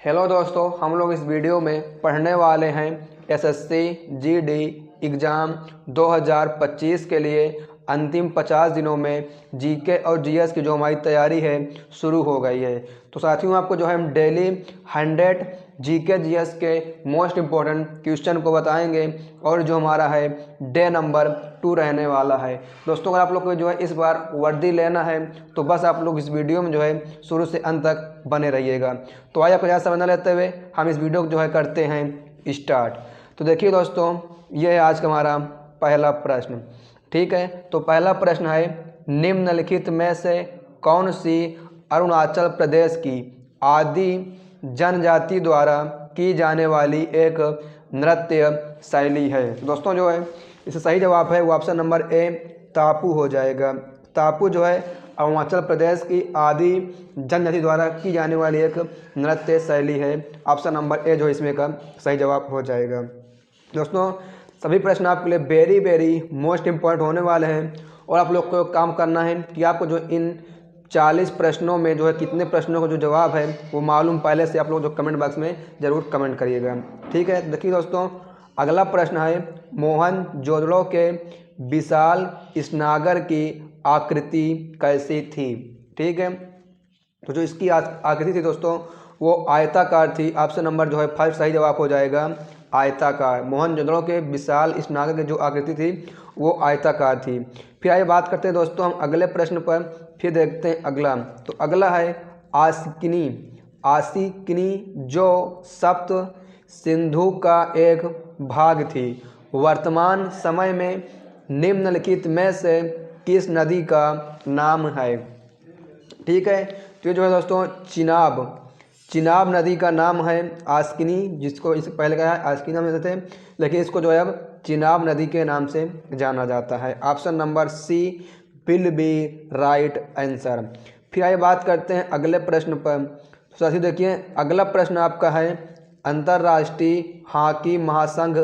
Hello दोस्तों, हम लोग इस वीडियो में पढ़ने वाले हैं एसएससी जीडी एग्ज़ाम 2025 के लिए अंतिम 50 दिनों में जीके और जीएस की जो हमारी तैयारी है शुरू हो गई है। तो साथियों, आपको जो है हम डेली 100 जीके जीएस के मोस्ट इम्पोर्टेंट क्वेश्चन को बताएंगे और जो हमारा है डे नंबर 2 रहने वाला है। दोस्तों, अगर आप लोग को जो है इस बार वर्दी लेना है तो बस आप लोग इस वीडियो में जो है शुरू से अंत तक बने रहिएगा। तो आइए आपको ज़्यादा समय न लेते हुए हम इस वीडियो को जो है करते हैं स्टार्ट। तो देखिए दोस्तों, ये है आज का हमारा पहला प्रश्न। ठीक है, तो पहला प्रश्न है, निम्नलिखित में से कौन सी अरुणाचल प्रदेश की आदि जनजाति द्वारा की जाने वाली एक नृत्य शैली है। दोस्तों, जो है इसका सही जवाब है वो ऑप्शन नंबर ए तापू हो जाएगा। तापू जो है अरुणाचल प्रदेश की आदि जनजाति द्वारा की जाने वाली एक नृत्य शैली है। ऑप्शन नंबर ए जो इसमें का सही जवाब हो जाएगा। दोस्तों, सभी प्रश्न आपके लिए वेरी वेरी मोस्ट इम्पॉर्टेंट होने वाले हैं और आप लोग को काम करना है कि आपको जो इन 40 प्रश्नों में जो है कितने प्रश्नों का जो जवाब है वो मालूम पहले से आप लोग जो कमेंट बॉक्स में ज़रूर कमेंट करिएगा। ठीक है, देखिए दोस्तों, अगला प्रश्न है, मोहनजोदड़ो के विशाल स्नागर की आकृति कैसी थी। ठीक है, तो जो इसकी आकृति थी दोस्तों वो आयताकार थी। ऑप्शन नंबर जो है फर्स्ट सही जवाब हो जाएगा आयताकार। मोहनजोदड़ो के विशाल स्नागर की जो आकृति थी वो आयताकार थी। फिर आइए बात करते हैं दोस्तों हम अगले प्रश्न पर, फिर देखते हैं अगला। तो अगला है आसिकनी। आसिकनी जो सप्त सिंधु का एक भाग थी, वर्तमान समय में निम्नलिखित में से किस नदी का नाम है। ठीक है, तो ये जो है दोस्तों चिनाब नदी का नाम है आस्किनी, जिसको इससे पहले कहा आस्किनी नाम लेते थे, लेकिन इसको जो है अब चिनाब नदी के नाम से जाना जाता है। Option number C will be right answer. फिर आइए बात करते हैं अगले प्रश्न पर। तो साथियों देखिए, अगला प्रश्न आपका है, अंतर्राष्ट्रीय हॉकी महासंघ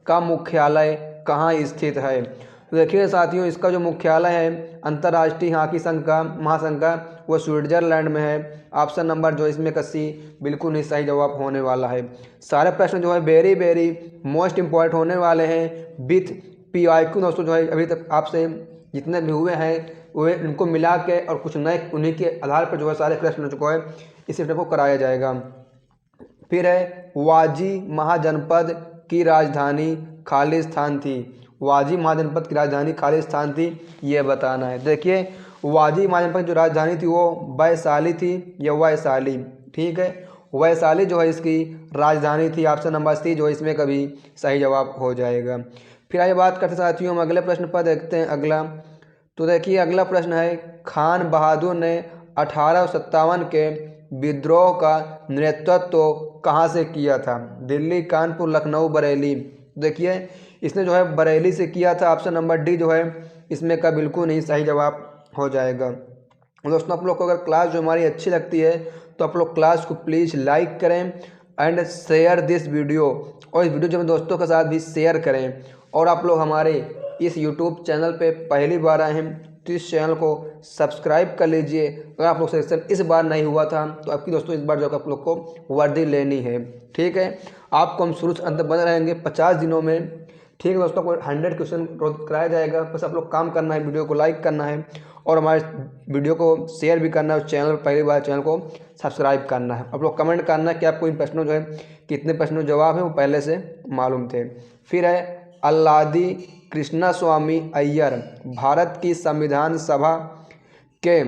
का मुख्यालय कहाँ स्थित है। तो देखिए साथियों, इसका जो मुख्यालय है अंतर्राष्ट्रीय हॉकी महासंघ का वो स्विट्जरलैंड में है। ऑप्शन नंबर जो इसमें का सी बिल्कुल नहीं सही जवाब होने वाला है। सारे प्रश्न जो है वेरी वेरी मोस्ट इम्पॉर्टेंट होने वाले हैं विथ PIQ। दोस्तों जो है अभी तक आपसे जितने भी हुए हैं वे इनको मिला के और कुछ नए उन्हीं के आधार पर जो है सारे प्रश्न जो है इस स्टेप को कराया जाएगा। फिर है, वाजी महाजनपद की राजधानी खालिस्तान थी। वाजी महाजनपद की राजधानी खालिस्तान थी, ये बताना है। देखिए, वाजी महाजनपद की जो राजधानी थी वो वैशाली थी या वैशाली। ठीक है, वैशाली जो है इसकी राजधानी थी। ऑप्शन नंबर सी जो है इसमें कभी सही जवाब हो जाएगा। फिर आइए बात करते साथियों हम अगले प्रश्न पर, देखते हैं अगला। तो देखिए अगला प्रश्न है, खान बहादुर ने 1857 के विद्रोह का नेतृत्व कहाँ से किया था। दिल्ली, कानपुर, लखनऊ, बरेली। देखिए इसने जो है बरेली से किया था। ऑप्शन नंबर डी जो है इसमें का बिल्कुल नहीं सही जवाब हो जाएगा। दोस्तों, आप लोग को अगर क्लास जो हमारी अच्छी लगती है तो आप लोग क्लास को प्लीज़ लाइक करें एंड शेयर दिस वीडियो, और इस वीडियो जो दोस्तों के साथ भी शेयर करें। और आप लोग हमारे इस यूट्यूब चैनल पे पहली बार आए हैं तो इस चैनल को सब्सक्राइब कर लीजिए। अगर आप लोग सिलेक्शन इस बार नहीं हुआ था तो आपकी दोस्तों इस बार जो आप लोग को वर्दी लेनी है। ठीक है, आपको हम शुरू से अंत बने रहेंगे 50 दिनों में। ठीक है दोस्तों, आपको 100 क्वेश्चन कराया जाएगा। बस आप लोग काम करना है, वीडियो को लाइक करना है और हमारे वीडियो को शेयर भी करना है। उस चैनल पहली बार चैनल को सब्सक्राइब करना है। आप लोग कमेंट करना है कि आपको इन प्रश्नों जो है कितने प्रश्नों जवाब है वो पहले से मालूम थे। फिर है, अल्लादी कृष्णास्वामी अय्यर भारत की संविधान सभा के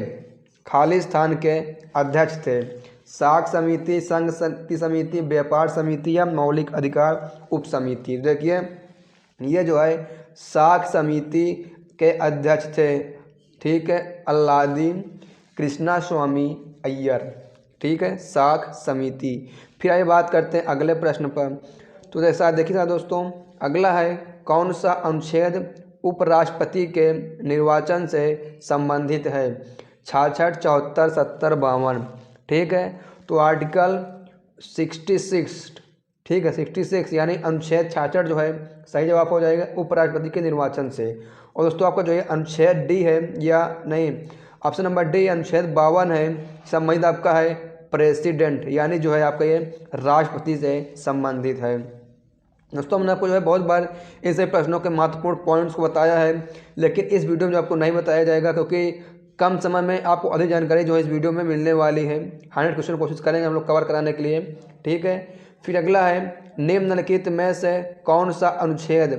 खालिस्तान के अध्यक्ष थे। साख समिति, संघ की समिति, व्यापार समिति या मौलिक अधिकार उप समिति। देखिए ये जो है साख समिति के अध्यक्ष थे। ठीक है, अल्लादी कृष्णास्वामी अय्यर। ठीक है, साख समिति। फिर आइए बात करते हैं अगले प्रश्न पर। तो जैसा देखिएगा दोस्तों, अगला है, कौन सा अनुच्छेद उपराष्ट्रपति के निर्वाचन से संबंधित है। 66, 74, 70, 52। ठीक है, तो आर्टिकल 66। ठीक है, 66 यानी अनुच्छेद 66 जो है सही जवाब हो जाएगा उपराष्ट्रपति के निर्वाचन से। और दोस्तों आपका जो है अनुच्छेद डी है या नहीं, ऑप्शन नंबर डी अनुच्छेद 52 है, संबंधित आपका है प्रेसिडेंट यानी जो है आपका ये राष्ट्रपति से संबंधित है। दोस्तों हमने आपको जो है बहुत बार ऐसे प्रश्नों के महत्वपूर्ण पॉइंट्स को बताया है, लेकिन इस वीडियो में जो आपको नहीं बताया जाएगा क्योंकि कम समय में आपको अधिक जानकारी जो है इस वीडियो में मिलने वाली है। 100 क्वेश्चन कोशिश करेंगे हम लोग कवर कराने के लिए, ठीक है। फिर अगला है निम्नलिखित में से कौन सा अनुच्छेद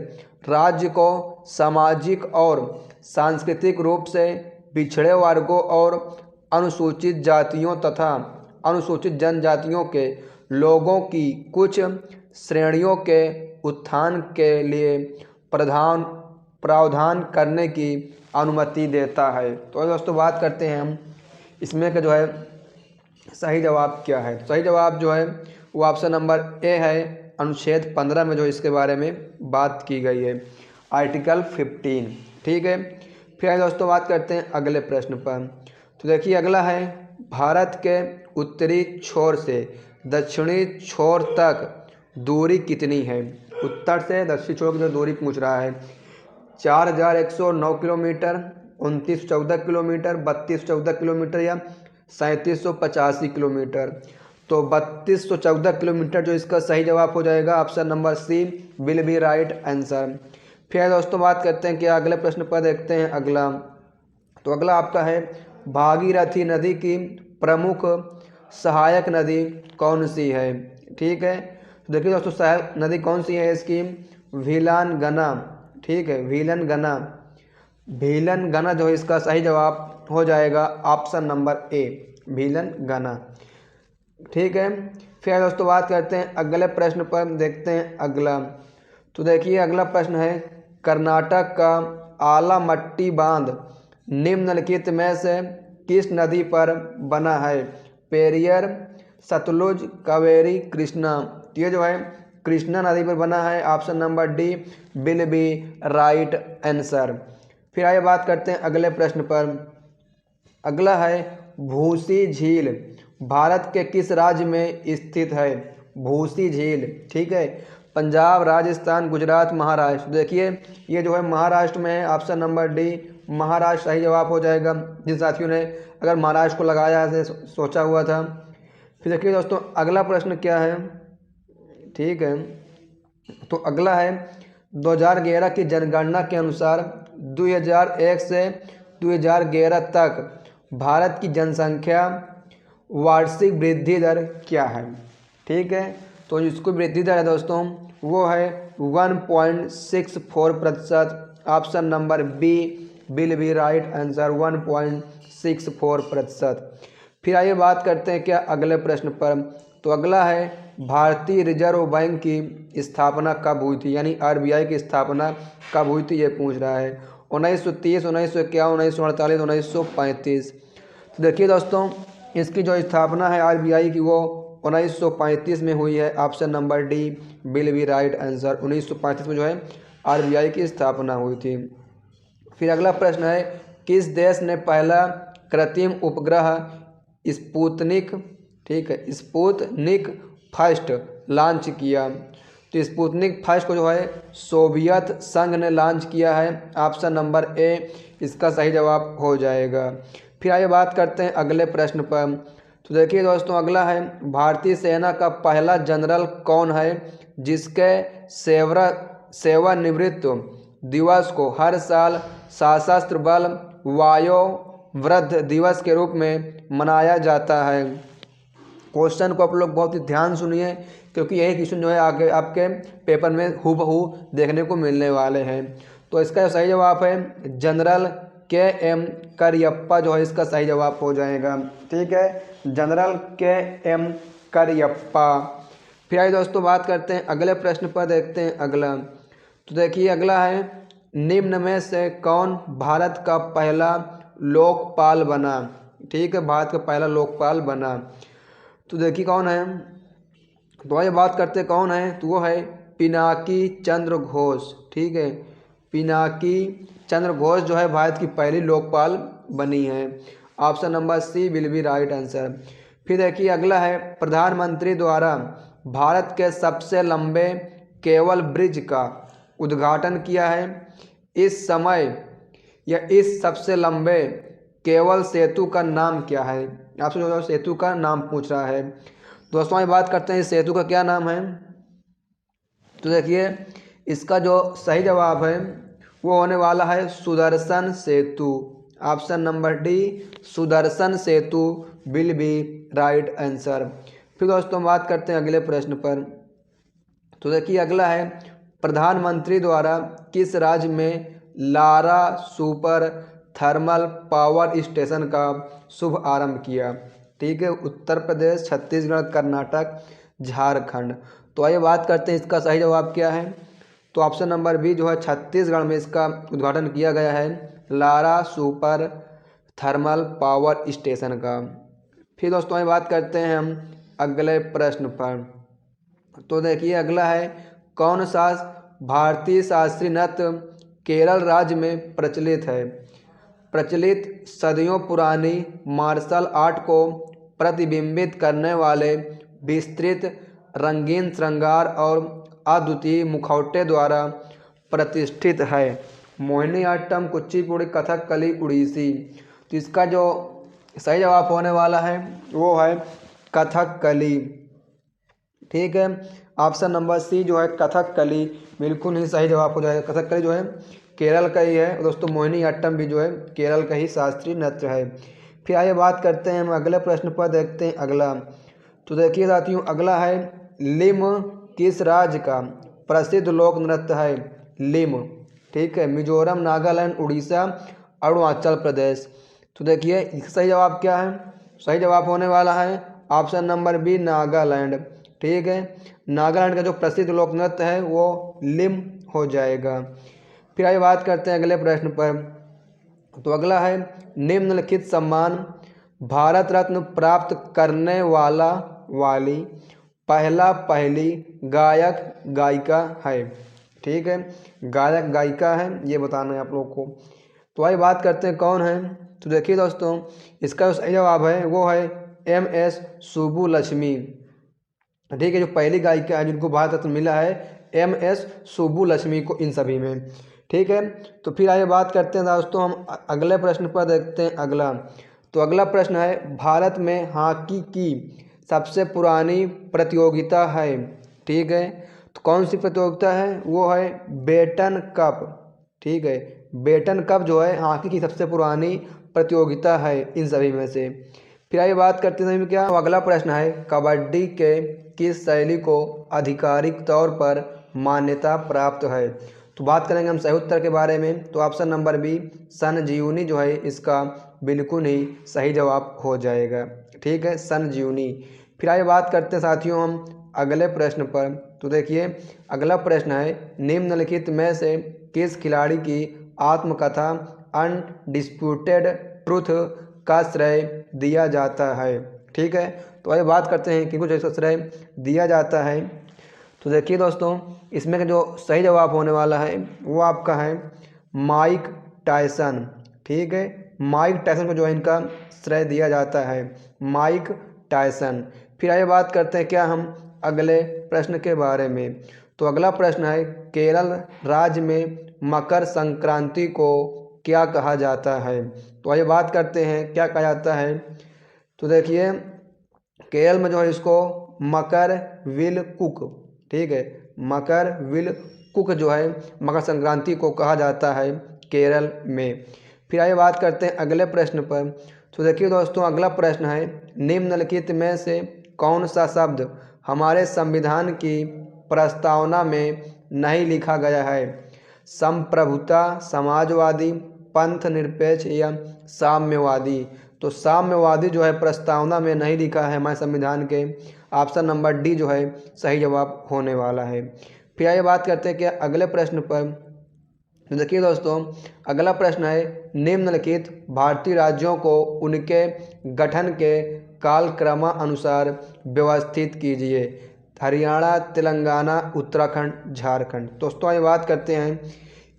राज्य को सामाजिक और सांस्कृतिक रूप से पिछड़े वर्गों और अनुसूचित जातियों तथा अनुसूचित जनजातियों के लोगों की कुछ श्रेणियों के उत्थान के लिए प्रावधान करने की अनुमति देता है। तो दोस्तों बात करते हैं हम इसमें का जो है सही जवाब क्या है। सही जवाब जो है वो ऑप्शन नंबर ए है, अनुच्छेद 15 में जो इसके बारे में बात की गई है, आर्टिकल 15, ठीक है। फिर दोस्तों बात करते हैं अगले प्रश्न पर। तो देखिए अगला है भारत के उत्तरी छोर से दक्षिणी छोर तक दूरी कितनी है। उत्तर से दक्षिण छोर की जो दूरी पूछ रहा है 4109 किलोमीटर, 2914 किलोमीटर, 3214 किलोमीटर या 3785 किलोमीटर। तो 3214 किलोमीटर जो इसका सही जवाब हो जाएगा, option number C will be right answer. फिर दोस्तों बात करते हैं कि अगले प्रश्न पर देखते हैं अगला। तो अगला आपका है भागीरथी नदी की प्रमुख सहायक नदी कौन सी है, ठीक है। तो देखिए दोस्तों सहायक नदी कौन सी है इसकी, भीलानगना, ठीक है, भीलनगना जो है इसका सही जवाब हो जाएगा, ऑप्शन नंबर ए भीलनगना, ठीक है। फिर दोस्तों बात करते हैं अगले प्रश्न पर, देखते हैं अगला। तो देखिए अगला प्रश्न है कर्नाटक का आलामट्टी बांध निम्नलिखित में से किस नदी पर बना है, पेरियर, सतलुज, कावेरी, कृष्णा। तो ये जो है कृष्णा नदी पर बना है, option number D will be right answer. फिर आइए बात करते हैं अगले प्रश्न पर। अगला है भूसी झील भारत के किस राज्य में स्थित है, भूसी झील, ठीक है, पंजाब, राजस्थान, गुजरात, महाराष्ट्र। देखिए ये जो है महाराष्ट्र में है, ऑप्शन नंबर डी महाराष्ट्र सही जवाब हो जाएगा, जिन साथियों ने अगर महाराष्ट्र को लगाया है सोचा हुआ था। फिर देखिए दोस्तों अगला प्रश्न क्या है, ठीक है। तो अगला है 2011 की जनगणना के अनुसार 2001 से 2011 तक भारत की जनसंख्या वार्षिक वृद्धि दर क्या है, ठीक है। तो जिसको वृद्धि दर है दोस्तों वो है 1.64%, option number B will be right answer, 1.64%। फिर आइए बात करते हैं क्या अगले प्रश्न पर। तो अगला है भारतीय रिजर्व बैंक की स्थापना कब हुई थी, यानी आरबीआई की स्थापना कब हुई थी ये पूछ रहा है, 1930, 1951, 1948, 1935। तो देखिए दोस्तों इसकी जो स्थापना है आरबीआई की वो 1935 में हुई है, option number D will be right answer, 1935 में जो है आरबीआई की स्थापना हुई थी। फिर अगला प्रश्न है किस देश ने पहला कृत्रिम उपग्रह स्पुतनिक, ठीक है, स्पुतनिक फर्स्ट लॉन्च किया। तो स्पुतनिक फर्स्ट को जो है सोवियत संघ ने लॉन्च किया है, ऑप्शन नंबर ए इसका सही जवाब हो जाएगा। फिर आइए बात करते हैं अगले प्रश्न पर। तो देखिए दोस्तों अगला है भारतीय सेना का पहला जनरल कौन है जिसके सेवानिवृत्त दिवस को हर साल सशस्त्र बल वायु वृद्ध दिवस के रूप में मनाया जाता है। क्वेश्चन को आप लोग बहुत ही ध्यान सुनिए क्योंकि यही क्वेश्चन जो है आगे आपके पेपर में हूबहू देखने को मिलने वाले हैं। तो इसका सही जवाब है जनरल के.एम. करियप्पा जो है इसका सही जवाब हो जाएगा, ठीक है, जनरल के.एम. करियप्पा। फिर आइए दोस्तों बात करते हैं अगले प्रश्न पर, देखते हैं अगला। तो देखिए अगला है निम्न में से कौन भारत का पहला लोकपाल बना, ठीक है, भारत का पहला लोकपाल बना। तो देखिए कौन है, तो आइए बात करते हैं कौन है, तो वो है पिनाकी चंद्र घोष, ठीक है, पिनाकी चंद्र घोष जो है भारत की पहली लोकपाल बनी है, option number C will be right answer. फिर देखिए अगला है प्रधानमंत्री द्वारा भारत के सबसे लंबे केबल ब्रिज का उद्घाटन किया है इस समय या इस सबसे लंबे केवल सेतु का नाम क्या है? आपसे जो सेतु का नाम पूछ रहा है। दोस्तों ये बात करते हैं इस सेतु का क्या नाम है। तो देखिए इसका जो सही जवाब है वो होने वाला है Sudarshan Setu. Option number D, Sudarshan Setu will be right answer. फिर दोस्तों बात करते हैं अगले प्रश्न पर। तो देखिए अगला है, प्रधानमंत्री द्वारा किस राज्य में Lara super thermal power station का शुभ आरंभ किया? ठीक है, उत्तर प्रदेश, छत्तीसगढ़, कर्नाटक, झारखंड। तो आइए बात करते हैं इसका सही जवाब क्या है। तो ऑप्शन नंबर बी जो है छत्तीसगढ़ में इसका उद्घाटन किया गया है, Lara super thermal power station का। फिर दोस्तों आइए बात करते हैं हम अगले प्रश्न पर। तो देखिए अगला है, कौन सा भारतीय शास्त्रीय नृत्य केरल राज्य में प्रचलित है? प्रचलित सदियों पुरानी मार्शल आर्ट को प्रतिबिंबित करने वाले विस्तृत रंगीन श्रृंगार और अद्वितीय मुखौटे द्वारा प्रतिष्ठित है। मोहिनीअट्टम, कुचिपुड़ी, कथकली, उड़ीसी। तो इसका जो सही जवाब होने वाला है वो है कथकली। ठीक है, ऑप्शन नंबर सी जो है कथकली बिल्कुल ही सही जवाब हो जाएगा। कथकली जो है केरल का ही है दोस्तों, मोहिनीअट्टम भी जो है केरल का ही शास्त्रीय नृत्य है। फिर आइए बात करते हैं हम अगले प्रश्न पर, देखते हैं अगला। तो देखिए साथियों अगला है, लिम किस राज्य का प्रसिद्ध लोक नृत्य है? लिम, ठीक है, मिजोरम, नागालैंड, उड़ीसा, अरुणाचल प्रदेश। तो देखिए सही जवाब क्या है? सही जवाब होने वाला है ऑप्शन नंबर बी, नागालैंड। ठीक है, नागालैंड का जो प्रसिद्ध लोक नृत्य है वो लिम हो जाएगा। फिर आइए बात करते हैं अगले प्रश्न पर। तो अगला है, निम्नलिखित सम्मान भारत रत्न प्राप्त करने वाली पहली गायक गायिका है। ठीक है, गायक गायिका है ये बताना है आप लोग को। तो आइए बात करते हैं कौन है। तो देखिए दोस्तों इसका सही जवाब है वो है MS सुब्बुलक्ष्मी। ठीक है, जो पहली गायिका है जिनको भारत रत्न मिला है MS सुब्बुलक्ष्मी को इन सभी में। ठीक है, तो फिर आइए बात करते हैं दोस्तों हम अगले प्रश्न पर, देखते हैं अगला। तो अगला प्रश्न है, भारत में हॉकी की सबसे पुरानी प्रतियोगिता है। ठीक है, तो कौन सी प्रतियोगिता है? वो है बेटन कप। ठीक है, बेटन कप जो है हॉकी की सबसे पुरानी प्रतियोगिता है इन सभी में से। फिर आइए बात करते हैं क्या, अगला प्रश्न है, कबड्डी के किस शैली को आधिकारिक तौर पर मान्यता प्राप्त है? तो बात करेंगे हम सही उत्तर के बारे में। तो ऑप्शन नंबर बी, संजीवनी जो है इसका बिल्कुल ही सही जवाब हो जाएगा। ठीक है, संजीवनी। फिर आइए बात करते हैं साथियों हम अगले प्रश्न पर। तो देखिए अगला प्रश्न है, निम्नलिखित में से किस खिलाड़ी की आत्मकथा अनडिस्प्यूटेड ट्रूथ का श्रेय दिया जाता है? ठीक है, तो आइए बात करते हैं कि कुछ ऐसा श्रेय दिया जाता है। तो देखिए दोस्तों इसमें का जो सही जवाब होने वाला है वो आपका है माइक टायसन। ठीक है, माइक टायसन को जो है इनका श्रेय दिया जाता है, माइक टायसन। फिर आइए बात करते हैं क्या हम अगले प्रश्न के बारे में। तो अगला प्रश्न है, केरल राज्य में मकर संक्रांति को क्या कहा जाता है? तो आइए बात करते हैं क्या कहा जाता है। तो देखिए केरल में जो है इसको मकर विल कुक, ठीक है, मकर विल कुक जो है मकर संक्रांति को कहा जाता है केरल में। फिर आइए बात करते हैं अगले प्रश्न पर। तो देखिए दोस्तों अगला प्रश्न है, निम्नलिखित में से कौन सा शब्द हमारे संविधान की प्रस्तावना में नहीं लिखा गया है? संप्रभुता, समाजवादी, पंथ निरपेक्ष या साम्यवादी। तो साम्यवादी जो है प्रस्तावना में नहीं लिखा है हमारे संविधान के। ऑप्शन नंबर डी जो है सही जवाब होने वाला है। फिर आइए बात करते हैं कि अगले प्रश्न पर। तो देखिए दोस्तों अगला प्रश्न है, निम्नलिखित भारतीय राज्यों को उनके गठन के कालक्रमानुसार व्यवस्थित कीजिए। हरियाणा, तेलंगाना, उत्तराखंड, झारखंड। दोस्तों आइए बात करते हैं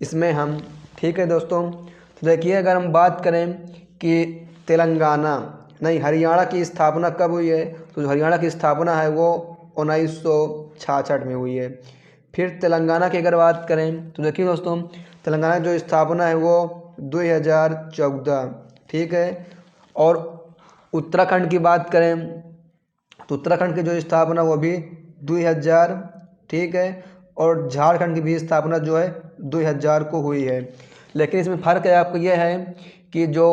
इसमें हम। ठीक है दोस्तों, तो देखिए अगर हम बात करें कि तेलंगाना नहीं हरियाणा की स्थापना कब हुई है, तो जो हरियाणा की स्थापना है वो 1966 में हुई है। फिर तेलंगाना की अगर बात करें तो देखिए दोस्तों तेलंगाना की जो स्थापना है वो 2014, ठीक है। और उत्तराखंड की बात करें तो उत्तराखंड की जो स्थापना वो भी 2000, ठीक है। और झारखंड की भी स्थापना जो है 2000 को हुई है। लेकिन इसमें फ़र्क है आपको ये है कि जो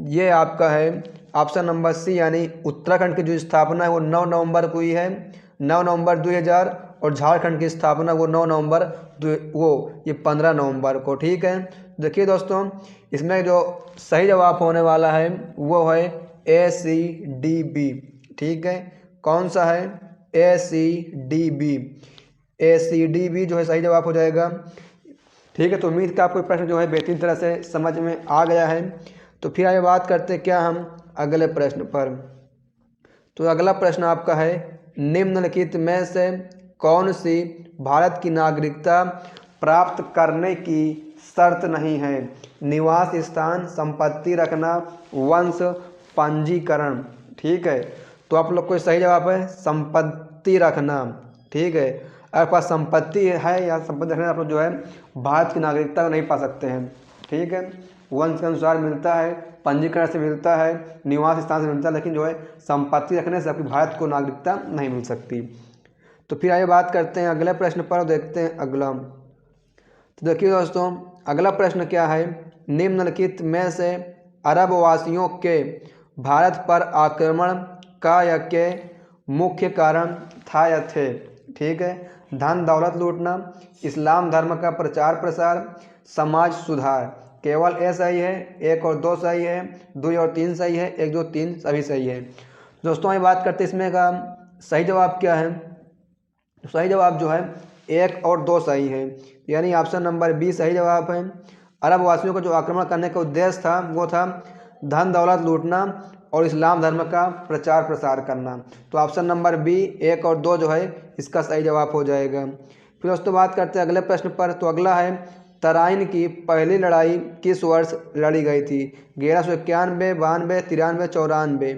ये आपका है ऑप्शन नंबर सी, यानी उत्तराखंड की जो स्थापना है वो 9 नवंबर को हुई है, 9 नवंबर 2000। और झारखंड की स्थापना वो 9 नवंबर ये 15 नवंबर को, ठीक है। देखिए दोस्तों, इसमें जो सही जवाब होने वाला है वो है ACDB, ठीक है। कौन सा है? ACDB। ACDB जो है सही जवाब हो जाएगा, ठीक है। तो उम्मीद का आपको प्रश्न जो है बेहतरीन तरह से समझ में आ गया है। तो फिर आगे बात करते हैं क्या हम अगले प्रश्न पर। तो अगला प्रश्न आपका है, निम्नलिखित में से कौन सी भारत की नागरिकता प्राप्त करने की शर्त नहीं है? निवास स्थान, संपत्ति रखना, वंश, पंजीकरण, ठीक है। तो आप लोग को सही जवाब है संपत्ति रखना, ठीक है। आपके पास संपत्ति है या संपत्ति रखने आप लोग जो है भारत की नागरिकता नहीं पा सकते हैं, ठीक है। वंश के अनुसार मिलता है, पंजीकरण से मिलता है, निवास स्थान से मिलता है, लेकिन जो है संपत्ति रखने से आपकी भारत को नागरिकता नहीं मिल सकती। तो फिर आइए बात करते हैं अगले प्रश्न पर, देखते हैं अगला। तो देखिए दोस्तों, अगला प्रश्न क्या है, निम्नलिखित में से अरब वासियों के भारत पर आक्रमण का या के मुख्य कारण था या थे? ठीक है। धन दौलत लूटना, इस्लाम धर्म का प्रचार प्रसार, समाज सुधार। केवल ए सही है, 1 और 2 सही है, 2 और 3 सही है, 1 2 3 सभी सही है। दोस्तों हम बात करते हैं इसमें का सही जवाब क्या है। सही जवाब जो है 1 और 2 सही है, यानी ऑप्शन नंबर बी सही जवाब है। अरब वासियों को जो आक्रमण करने का उद्देश्य था वो था धन दौलत लूटना और इस्लाम धर्म का प्रचार प्रसार करना। तो ऑप्शन नंबर बी 1 और 2 जो है इसका सही जवाब हो जाएगा। फिर दोस्तों बात करते हैं अगले प्रश्न पर। तो अगला है, तराइन की पहली लड़ाई किस वर्ष लड़ी गई थी? 1191, 92, 93, 94।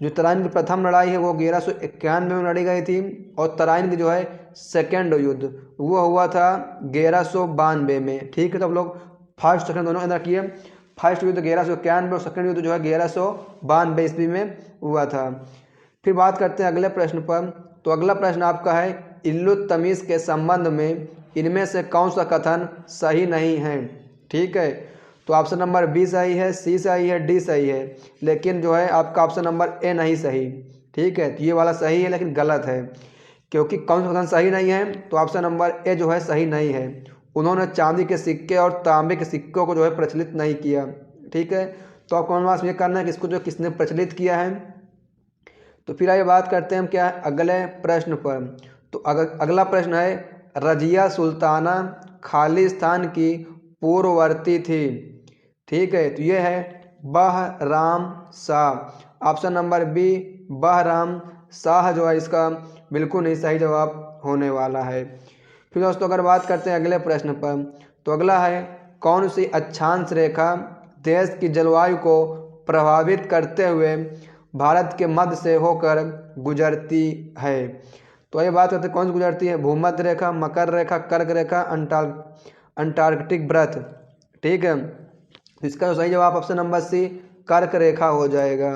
जो तराइन की प्रथम लड़ाई है वो 1191 में लड़ी गई थी, और तराइन की जो है सेकेंड युद्ध वो हुआ था 1192 में, ठीक है। तो आप लोग फर्स्ट सेकंड दोनों अंदर किए। फर्स्ट युद्ध 1191 और सेकंड युद्ध जो है 1192 ईस्वी में हुआ था। फिर बात करते हैं अगले प्रश्न पर। तो अगला प्रश्न आपका है, इल्तुतमिश के संबंध में इनमें से कौन सा कथन सही नहीं है? ठीक है। तो ऑप्शन नंबर बी सही है, सी सही है, डी सही है, लेकिन जो है आपका ऑप्शन नंबर ए नहीं सही, ठीक है। तो ये वाला सही है लेकिन गलत है, क्योंकि कौन सा कथन सही नहीं है? तो ऑप्शन नंबर ए जो है सही नहीं है। उन्होंने चांदी के सिक्के और तांबे के सिक्कों को जो है प्रचलित नहीं किया, ठीक है। तो आप कौन मास ये करना है कि इसको जो किसने प्रचलित किया है। तो फिर आइए बात करते हैं हम क्या है अगले प्रश्न पर। तो अगला प्रश्न है, रजिया सुल्ताना खालिस्तान की पूर्ववर्ती थी, ठीक है। तो ये है Bahram Shah. Option number B Bahram Shah जो है इसका बिल्कुल नहीं सही जवाब होने वाला है। फिर दोस्तों अगर बात करते हैं अगले प्रश्न पर। तो अगला है, कौन सी अक्षांश रेखा देश की जलवायु को प्रभावित करते हुए भारत के मध्य से होकर गुजरती है? तो ये बात करते हैं कौन सी गुजरती है। भूमध्य रेखा, मकर रेखा, कर्क रेखा, अंटार्कटिक व्रत, ठीक है। तो इसका जो सही जवाब ऑप्शन नंबर सी कर्क रेखा हो जाएगा।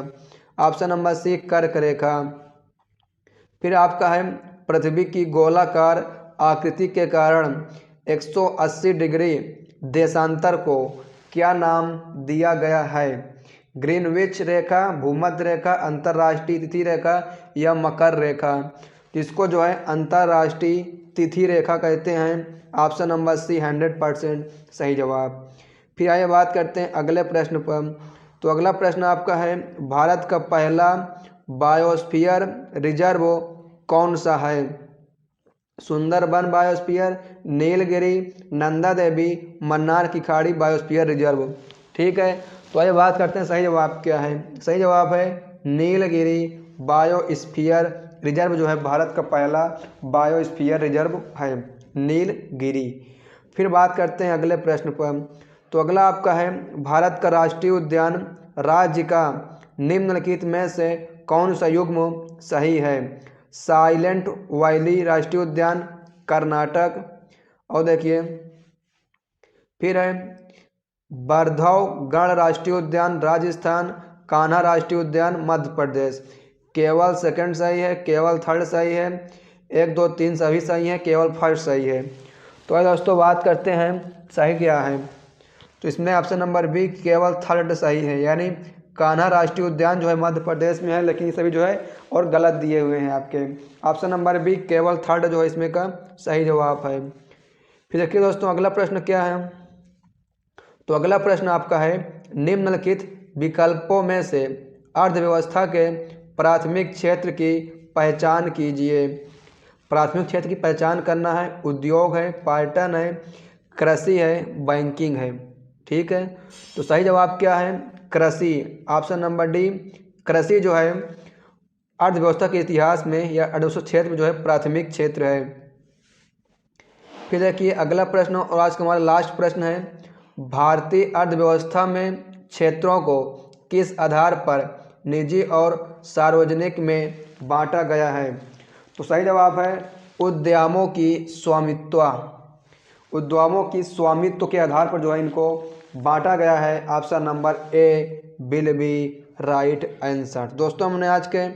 ऑप्शन नंबर सी कर्क रेखा। फिर आपका है, पृथ्वी की गोलाकार आकृति के कारण 180 डिग्री देशांतर को क्या नाम दिया गया है? ग्रीनविच रेखा, भूमध्य रेखा, अंतर्राष्ट्रीय तिथि रेखा या मकर रेखा? इसको जो है अंतर्राष्ट्रीय तिथि रेखा कहते हैं। ऑप्शन नंबर सी 100% सही जवाब। फिर आइए बात करते हैं अगले प्रश्न पर। तो अगला प्रश्न आपका है, भारत का पहला बायोस्फीयर रिजर्व कौन सा है? सुंदरबन बायोस्फीयर, नीलगिरी, नंदा देवी, मन्नार की खाड़ी बायोस्फीयर रिजर्व, ठीक है। तो आइए बात करते हैं सही जवाब क्या है। सही जवाब है नीलगिरी बायोस्फीयर रिजर्व जो है भारत का पहला बायोस्फीयर रिजर्व है, नीलगिरी। फिर बात करते हैं अगले प्रश्न पर। तो अगला आपका है, भारत का राष्ट्रीय उद्यान राज्य का निम्नलिखित में से कौन सा युग्म सही है? साइलेंट वैली राष्ट्रीय उद्यान, कर्नाटक, और देखिए फिर है बरधौ गण राष्ट्रीय उद्यान राजस्थान, कान्हा राष्ट्रीय उद्यान मध्य प्रदेश। केवल सेकंड सही है, केवल थर्ड सही है, 1 2 3 सभी सही है, केवल फर्स्ट सही है। तो आइए दोस्तों बात करते हैं सही क्या है। तो इसमें ऑप्शन नंबर बी केवल थर्ड सही है, यानी कान्हा राष्ट्रीय उद्यान जो है मध्य प्रदेश में है, लेकिन ये सभी जो है और गलत दिए हुए हैं आपके। ऑप्शन नंबर बी केवल थर्ड जो है इसमें का सही जवाब है। फिर देखिए दोस्तों अगला प्रश्न क्या है। तो अगला प्रश्न आपका है निम्नलिखित विकल्पों में से अर्थव्यवस्था के प्राथमिक क्षेत्र की पहचान कीजिए। प्राथमिक क्षेत्र की पहचान करना है, उद्योग है, पर्यटन है, कृषि है, बैंकिंग है। ठीक है, तो सही जवाब क्या है? कृषि। ऑप्शन नंबर डी कृषि जो है अर्थव्यवस्था के इतिहास में या अर्थव्यवस्था क्षेत्र में जो है प्राथमिक क्षेत्र है। फिर देखिए अगला प्रश्न और आज का हमारा लास्ट प्रश्न है भारतीय अर्थव्यवस्था में क्षेत्रों को किस आधार पर निजी और सार्वजनिक में बांटा गया है? तो सही जवाब है उद्यमों की स्वामित्व। उद्यमों की स्वामित्व के आधार पर जो है इनको बांटा गया है। Option number A will be right answer. दोस्तों हमने आज के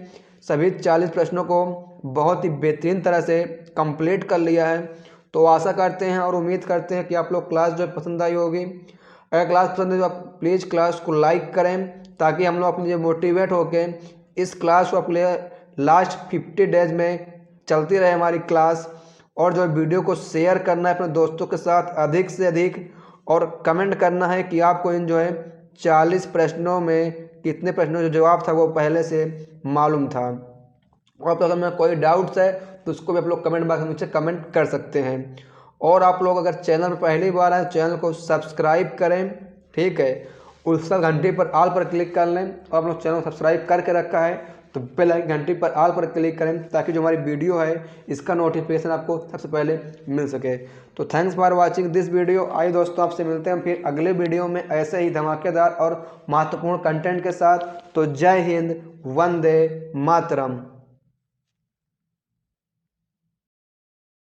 सभी 40 प्रश्नों को बहुत ही बेहतरीन तरह से कंप्लीट कर लिया है। तो आशा करते हैं और उम्मीद करते हैं कि आप लोग क्लास जो पसंद आई होगी। अगर क्लास पसंद है तो आप प्लीज़ क्लास को लाइक करें, ताकि हम लोग अपने लिए मोटिवेट होकर इस क्लास को अपने लास्ट 50 डेज में चलती रहे हमारी क्लास। और जो वीडियो को शेयर करना है अपने दोस्तों के साथ अधिक से अधिक, और कमेंट करना है कि आपको इन जो है 40 प्रश्नों में कितने प्रश्नों जो जवाब था वो पहले से मालूम था। और आप अगर मेरा कोई डाउट्स है तो उसको भी आप लोग कमेंट बॉक्स में मुझसे कमेंट कर सकते हैं। और आप लोग अगर चैनल पर पहली बार आए चैनल को सब्सक्राइब करें, ठीक है, उस घंटे पर ऑल पर क्लिक कर लें। और आप लोग चैनल को सब्सक्राइब करके रखा है तो बेल आइकन घंटी पर ऑल पर क्लिक करें, ताकि जो हमारी वीडियो है इसका नोटिफिकेशन आपको सबसे पहले मिल सके। तो thanks for watching this video. आइए दोस्तों आपसे मिलते हैं फिर अगले वीडियो में ऐसे ही धमाकेदार और महत्वपूर्ण कंटेंट के साथ। तो जय हिंद, वंदे मातरम।